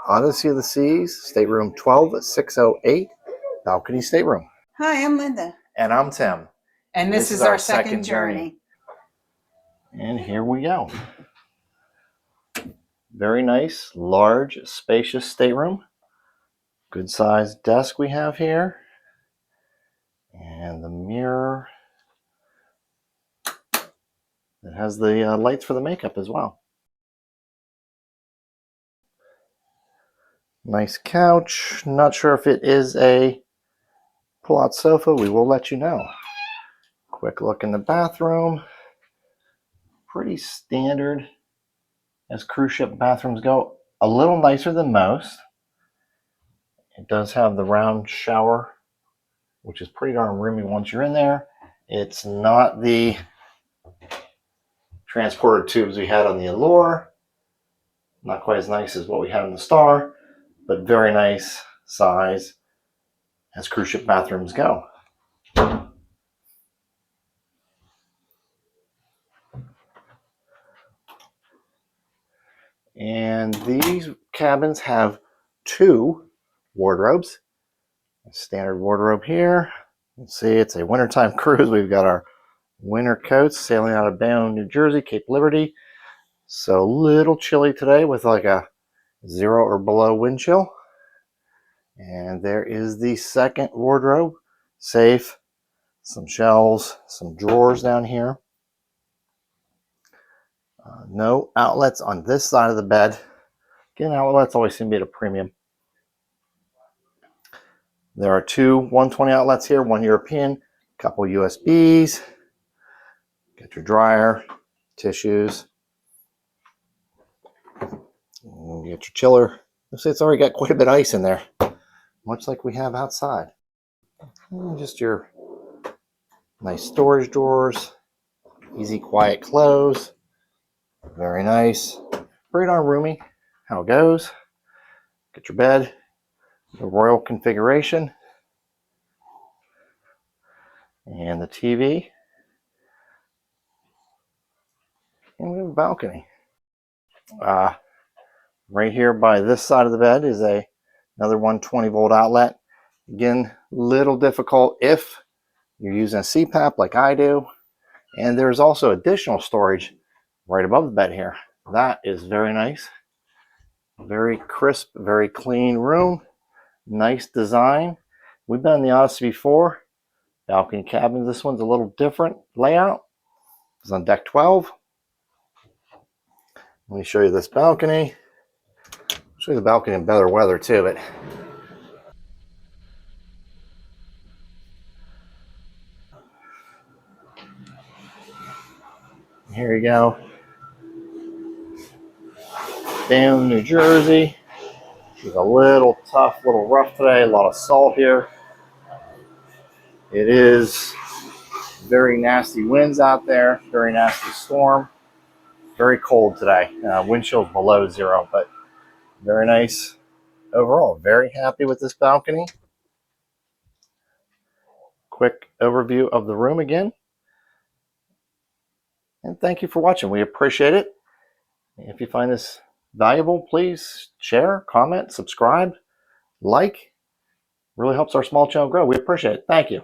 Odyssey of the Seas, Stateroom 12608, Balcony Stateroom. Hi, I'm Linda. And I'm Tim. And this is our second journey. And here we go. Very nice, large, spacious stateroom. Good sized desk we have here. And the mirror. It has the lights for the makeup as well. Nice couch. Not sure if it is a pull-out sofa. We will let you know. Quick look in the bathroom. Pretty standard as cruise ship bathrooms go. A little nicer than most. It does have the round shower, which is pretty darn roomy once you're in there. It's not the transporter tubes we had on the Allure. Not quite as nice as what we had on the Star, but very nice size as cruise ship bathrooms go. And these cabins have two wardrobes. A standard wardrobe here. Let's see, it's a wintertime cruise. We've got our winter coats sailing out of Bayonne, New Jersey, Cape Liberty. So a little chilly today with like a 0 or below wind chill. And there is the second wardrobe. Safe, some shelves, some drawers down here. No outlets on this side of the bed. Again, outlets always seem to be at a premium. There are two 120 outlets here, one European, a couple USBs. Get your dryer, tissues. And get your chiller. You'll see it's already got quite a bit of ice in there, much like we have outside. And just your nice storage drawers, easy quiet close. Very nice. Pretty darn roomy. How it goes. Get your bed. The Royal configuration. And the TV. And we have a balcony. Right here by this side of the bed is another 120 volt outlet. Again, little difficult if you're using a CPAP like I do. And there's also additional storage right above the bed here. That is very nice. Very crisp, very clean room. Nice design. We've been in the Odyssey before. Balcony cabins. This one's a little different layout. It's on deck 12. Let me show you this balcony. I'll show you the balcony in better weather too, but here you go. Bayonne, New Jersey. She's a little tough, a little rough today. A lot of salt here. It is very nasty winds out there. Very nasty storm. Very cold today. Wind chill's below 0, but very nice overall. Very happy with this balcony. Quick overview of the room again. And thank you for watching. We appreciate it. If you find this valuable, please share, comment, subscribe, like. Really helps our small channel grow. We appreciate it. Thank you.